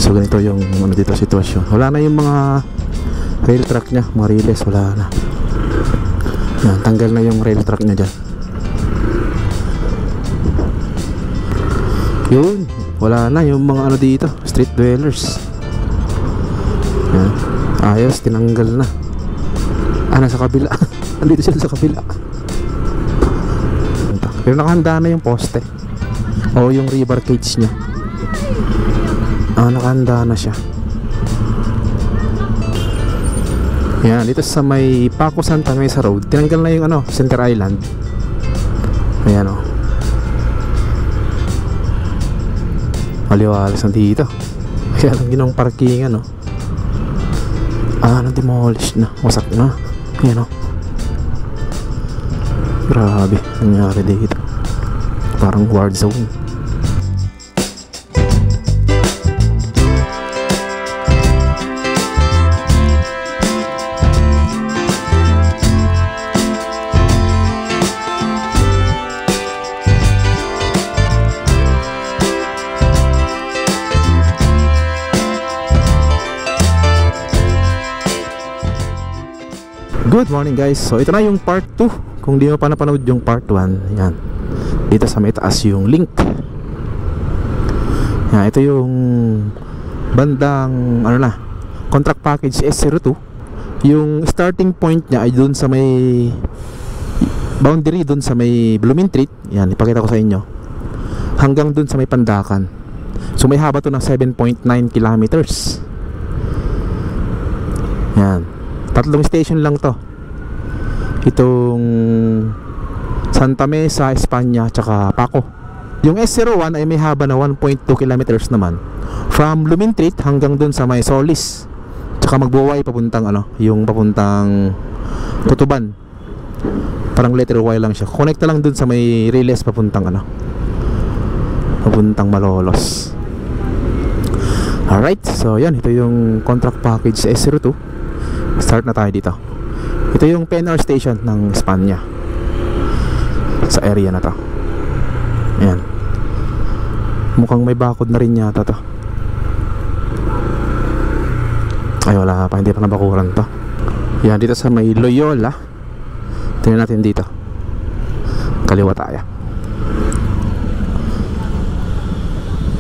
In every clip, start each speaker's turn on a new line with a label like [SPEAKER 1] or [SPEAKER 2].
[SPEAKER 1] So ganito yung ano dito sitwasyon. Wala na yung mga rail track nya, mga relays, wala na. Yan, tanggal na yung rail track nya dyan. Yun, wala na yung mga ano dito, street dwellers. Yan, ayos, tinanggal na. Nasa kabila. Andito sila sa kabila. Pero nakahanda na yung poste o yung rebar cage nya. Nakahanda na siya. Yan, dito sa may Paco Santa Mesa Road, tinanggal na yung ano, Center Island. Ayan o. Maliwalas na dito. Kaya lang ginawang parkingan o. Na-demolish na. Wasak na. Ayan o. Grabe, nangyari dito. Parang war zone. Good morning guys. So ito na yung part 2. Kung di mo pa napanood yung part 1, yan. Dito sa may taas yung link. Yan, ito yung bandang ano na, contract package S02. Yung starting point niya ay doon sa may boundary, doon sa may Blooming Street. Yan, ipakita ko sa inyo. Hanggang doon sa may Pandakan. So may haba to ng 7.9 kilometers. Yan. Tatlong station lang to. Itong Santa Mesa, Espanya, tsaka Paco. Yung S01 ay may haba na 1.2 kilometers naman, from Blooming Street hanggang dun sa may Solis, tsaka magbuway papuntang ano, yung papuntang Tutuban. Parang letter Y lang siya. Connect na lang dun sa may Riles papuntang ano, papuntang Malolos. Alright, so yan, ito yung contract package sa S02. Start na tayo dito. Ito yung PNR station ng Espanya, sa area na to. Ayan. Mukhang may bakod na rin yata to. Ay wala pa, hindi pa nabakuran to. Yan, dito sa may Loyola. Tingnan natin dito. Kaliwa tayo.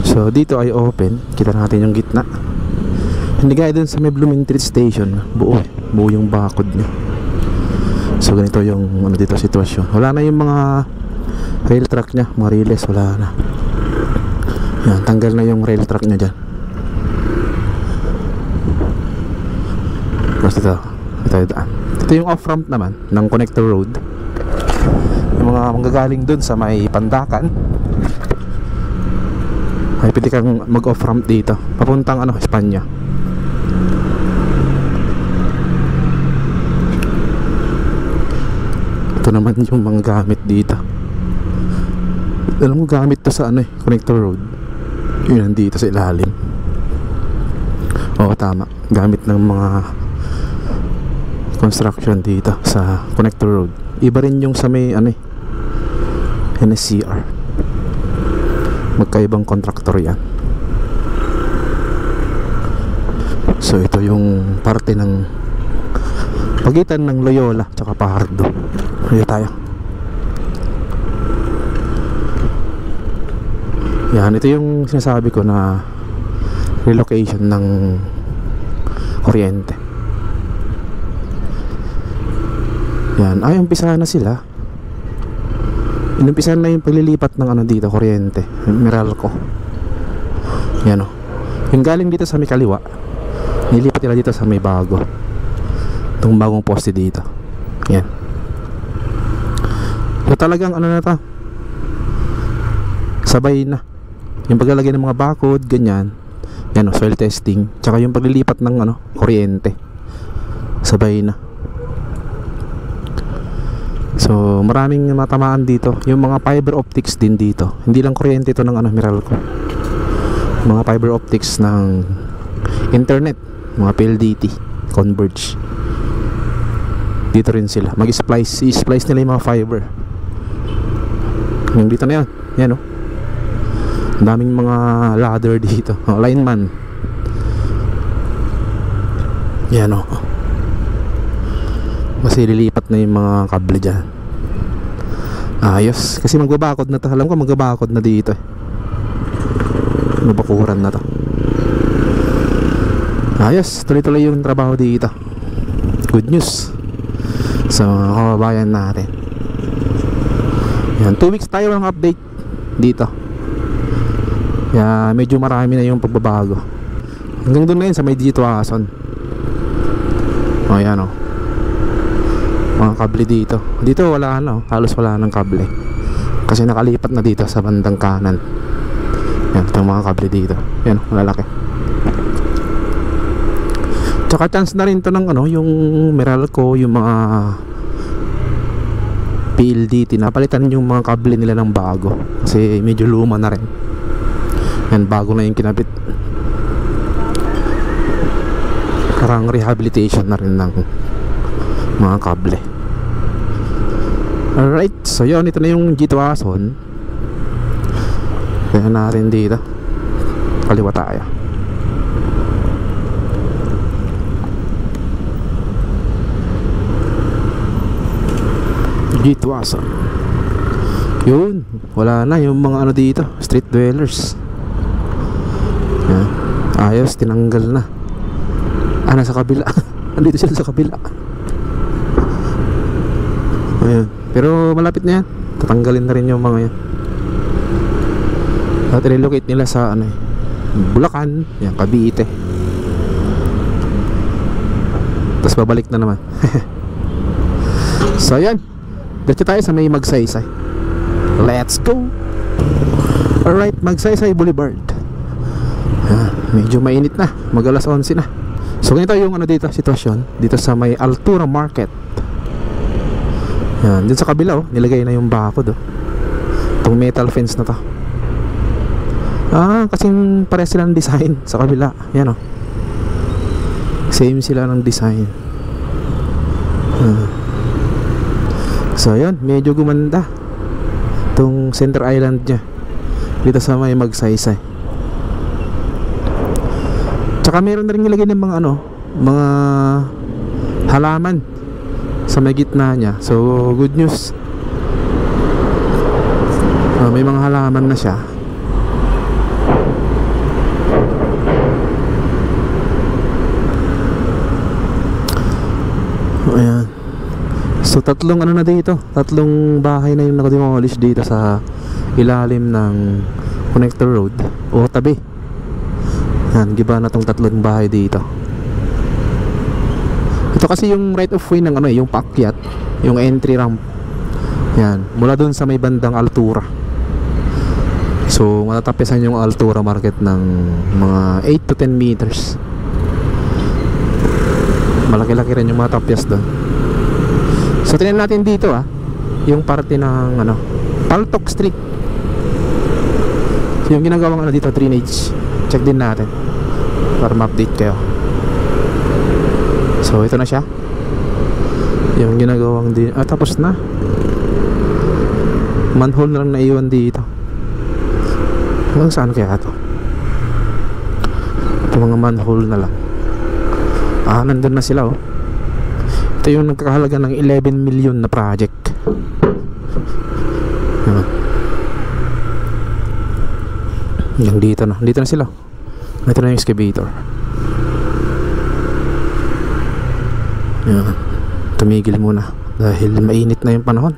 [SPEAKER 1] So dito ay open. Kita natin yung gitna. Hindi gaya dun sa may Blooming Street Station. Buo yung bakod niya. So ganito yung ano dito sitwasyon. Wala na yung mga rail track nya, mga relays, wala na. Yan, tanggal na yung rail track nya dyan. Tapos ito yung off-ramp naman ng connector road. Yung mga manggagaling dun sa may Pandakan ay pwede kang mag-off-ramp dito papuntang ano, Espanya. Ito naman yung mga gamit dito. Alam mo, gamit to sa ano connector road. Yun nandito sa ilalim. Oo, tama. Gamit ng mga construction dito sa connector road. Iba rin yung sa may ano NSCR. Magkaibang contractor yan. So ito yung parte ng pagitan ng Loyola tsaka Fajardo. Dito tayo. Yan, ito yung sinasabi ko na relocation ng kuryente. Yan, umpisahan na sila. Inumpisahan na yung paglilipat ng ano dito, kuryente, Meralco. Yan o. Yung galing dito sa may kaliwa, nilipat nila dito sa may bago. Itong bagong poste dito. Yan. So talagang ano na ta, sabay na yung paglalagay ng mga bakod, ganyan. Yan o, soil testing, tsaka yung paglilipat ng ano, kuryente, sabay na. So maraming matamaan dito. Yung mga fiber optics din dito. Hindi lang kuryente ito ng ano, Meralco. Mga fiber optics ng internet, mga PLDT, Converge. Dito rin sila. I-splice nila yung mga fiber. Yung dito na yan. Yan o. Ang daming mga ladder dito. Lineman. Yan o. Kasi lilipat na yung mga kable dyan. Ayos. Kasi magbabakod na to. Alam ko magbabakod na dito eh. Mabakuran na to. Ayos. Tuloy-tuloy yung trabaho dito. Good news sa mga kababayan natin. Yan, 2 weeks tayo ng update dito. Kaya medyo marami na yung pagbabago. Hanggang doon na yun sa may dito ason. O yan o. Mga kable dito. Dito wala na, halos wala ng kable. Kasi nakalipat na dito sa bandang kanan. Yan, itong mga kable dito. Yan, malalaki. Tsaka chance na rin to ng ano, yung Meralco, yung mga PLDT, napalitan yung mga kable nila ng bago. Kasi medyo luma na rin. Yan, bago na yung kinabit. Parang rehabilitation na rin ng mga kable. Alright, so yun, ito na yung G2 Ason. Kaya natin dito. Kaliwa tayo. G2 Ason. Yun, wala na yung mga ano dito, street dwellers. Yan. Ayos, tinanggal na. Nasa kabila. Andito sila sa kabila. Ayan. Pero malapit na yan. Tatanggalin na rin yung mga yan. At relocate nila sa ano, Bulacan. Yan, Cavite. Tapos babalik na naman. So yan, dito tayo sa may Magsaysay. Let's go. Alright, Magsaysay Boulevard. Medyo mainit na. Mag-alas 11 na. So ganito yung ano dito, sitwasyon dito sa may Altura Market. Yan, dito sa kabila oh, nilagay na yung bakod oh. Itong metal fence na to. Kasing pares sila ng design sa kabila. Yan oh. Same sila ng design. So yan, medyo gumanda itong center island nya dito sa may Magsaysay. Tsaka meron na rin nilagay ng mga ano, mga halaman sa may gitna niya. So good news. May mga halaman na siya. Ayan. So tatlong ano na dito, tatlong bahay na yung nakademolish dito sa ilalim ng connector road o tabi. Yan, giba na tong tatlong bahay dito. Ito kasi yung right of way ng ano, yung paakyat, yung entry ramp. Yan, mula dun sa may bandang Altura. So matatapisan yung Altura Market ng mga 8 to 10 meters. Malaki-laki rin yung matapyas dun. So tingnan natin dito yung parte ng ano, Paltok Street. So, yung ginagawang ano dito, drainage. Check din natin para ma-update kayo. So ito na siya, yung ginagawang din. Tapos na. Manhole na lang naiwan dito. Hanggang saan kaya ito? Ito mga manhole na lang. Nandun na sila oh. Ito yung nagkakahalaga ng 11 million na project. Yung dito na sila. Ito na yung excavator. Yan. Tumigil muna dahil mainit na yung panahon.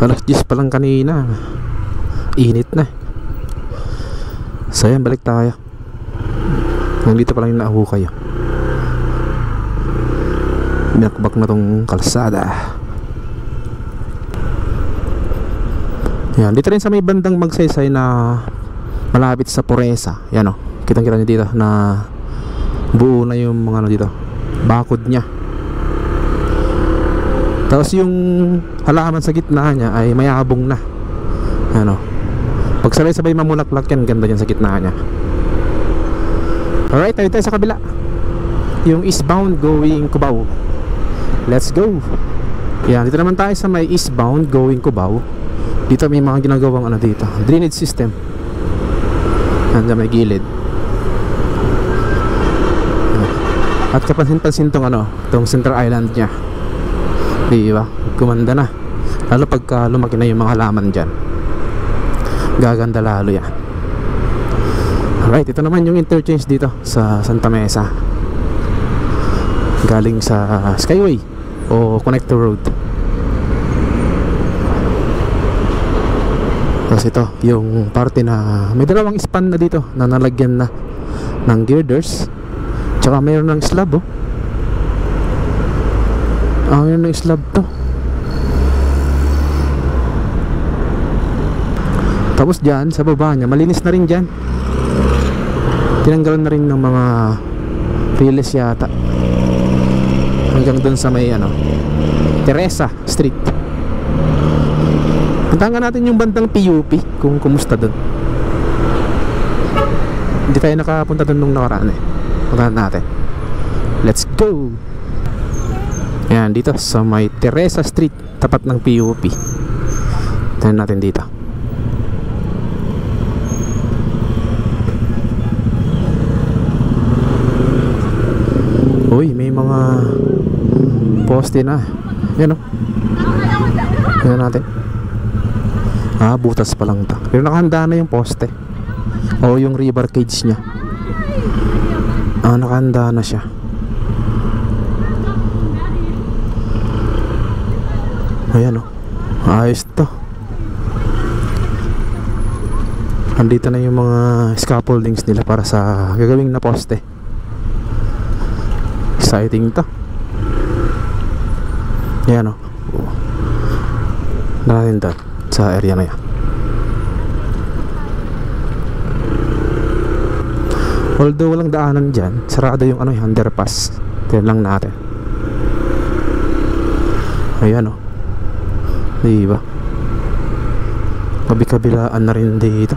[SPEAKER 1] Alas 10 pa lang kanina, init na. So yan, balik tayo. Nandito pa lang yung naahukay. Binakbak na tong kalsada. Yan, dito rin sa may bandang Magsaysay na malapit sa Puresa. Yan o, kitang-kita nyo dito na buo na yung mga ano dito, bakod nya. Tapos yung halaman sa gitna nya ay mayabong na. Yan o, pag sabay-sabay mamulaklak yan, ganda yan sa gitna nya. Alright, tayo sa kabila, yung eastbound going Cubao. Let's go. Yan, dito naman tayo sa may eastbound going Cubao. Dito may mga ginagawang ano dito, drainage system. Yan, may gilid. At kapansin-pansin tong tong center island niya. Di ba? Gumanda na. Lalo pagka lumaki na yung mga halaman dyan, gaganda lalo yan. Alright, ito naman yung interchange dito sa Santa Mesa, galing sa Skyway o Connector Road. Tapos ito yung parte na may dalawang span na dito na nalagyan na ng girders. Tsaka mayroon ng slab, mayroon ng slab to. Tapos dyan sa baba niya, malinis na rin dyan. Tinanggalan na rin ng mga riles yata, hanggang dun sa may Teresa Street. Puntahan natin yung bandang PUP kung kumusta dun. Hindi tayo nakapunta dun nung nakaraan Puntahan natin. Let's go. Ayan, dito sa may Teresa Street, tapat ng PUP. Tignan natin dito. Uy, may mga poste na. Yan Tignan natin. Butas pa lang to. Pero nakahanda na yung poste o yung river cage nya. Nakahanda na siya. Ayan ayos to. Andito na yung mga scaffoldings nila para sa gagawing na poste. Exciting to. Ayan natin doon sa area na yan. Although walang daanan dyan, sarado yung underpass. Tignan lang natin. Ayan diba? Kabi-kabilaan na rin dito.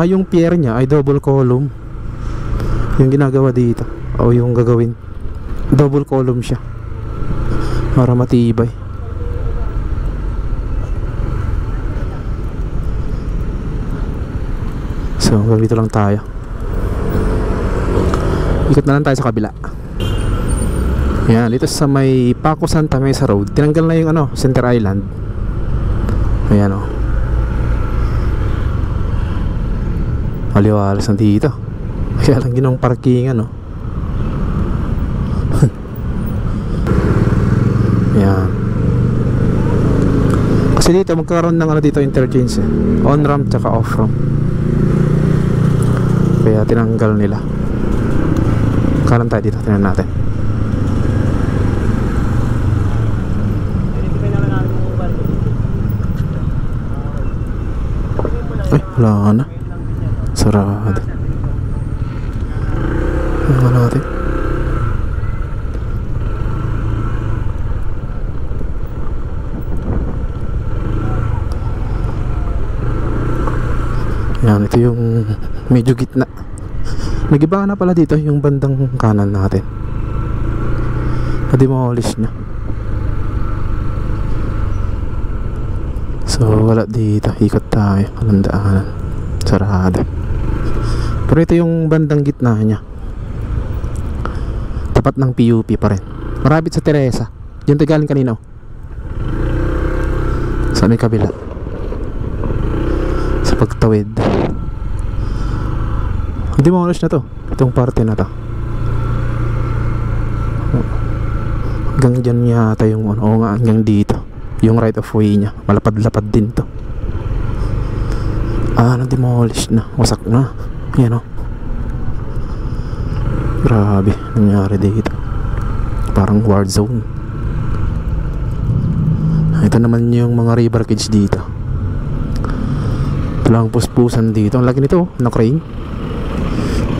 [SPEAKER 1] Yung pier niya ay double column yung ginagawa dito, o yung gagawin. Double column siya para matibay. So hanggang dito lang tayo. Ikot na lang tayo sa kabila. Yan, dito sa may Paco Santa Mesa Road, tinanggal na yung Center Island. Ayan maliwalas na dito. Kaya lang ginawang parkingan Yan. Kasi dito magkakaroon ng dito interchange on ramp tsaka off ramp. Kaya tinanggal nila. Kanan tayo dito, tingnan natin. Ay, wala na. Sarado. Tingnan natin. Yan, ito yung medyo gitna. Nagiba na pala dito yung bandang kanan natin. Na-demolish na. So wala dito, ikot tayo. Walang daanan, sarado. Pero ito yung bandang gitna nya, tapat ng PUP pa rin. Marabit sa Teresa. Yung galing kanina sa may kabila, sa pagtawid. Demolish na to, itong parte na to. Hanggang dyan yata yung hanggang dito yung right of way nya. Malapad-lapad din to. Na-demolish na, wasak na. Yan grabe nangyari dito. Parang war zone. Ito naman yung mga river cage dito. Ito lang puspusan dito. Ang laki nito na crane.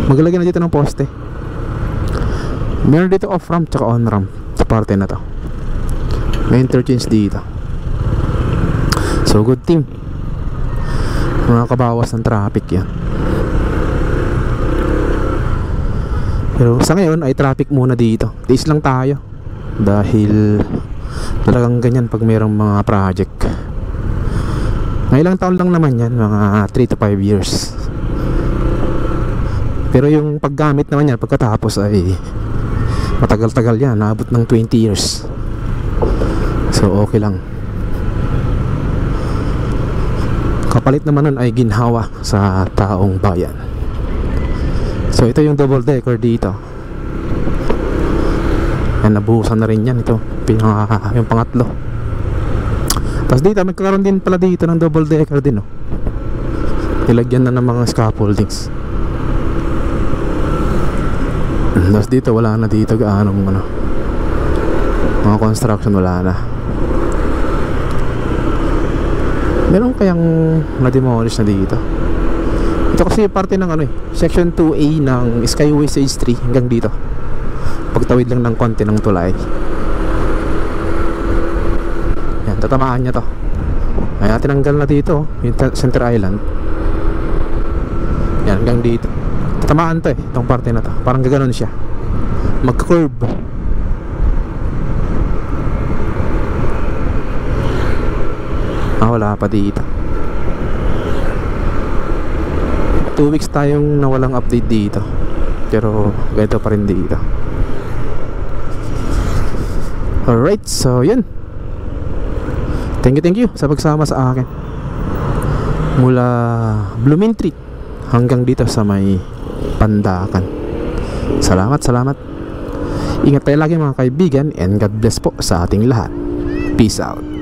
[SPEAKER 1] Maglagay na dito ng poste. Meron dito off ramp tsaka on ramp sa parte na to. May interchange dito. So good team. Makakabawas ng traffic yan. Pero sa ngayon ay traffic muna dito. Tiis lang tayo. Dahil talagang ganyan pag mayroong mga project. Mga ilang taon lang naman yan, mga 3 to 5 years. Pero yung paggamit naman yan pagkatapos ay matagal-tagal yan, naabot ng 20 years. So okay lang. Kapalit naman nun ay ginhawa sa taong bayan. So ito yung double decker dito. Yan, nabuhusan na rin yan. Ito yung pangatlo. Tapos dito magkakaroon din pala dito ng double decker din, oh. Nilagyan na ng mga scaffoldings. Tapos dito wala na dito gaanong mga construction, wala na. Meron kayang na-demolish na dito. Ito kasi parte ng section 2A ng Skyway Stage 3 hanggang dito. Pagtawid lang ng konti ng tulay. Yan, tatamaan niya to. Ay, tinanggal na dito yung Center Island. Yan, hanggang dito. Tatamaan to itong parte na to. Parang gaganon siya, mag-curve. Wala pa dito. 2 weeks tayong nawalang update dito, pero ganito pa rin dito. Alright, so yun. Thank you sa pagsama sa akin mula Blumentritt hanggang dito sa may Pandakan. Salamat. Ingat tayo lagi mga kaibigan, and God bless po sa ating lahat. Peace out.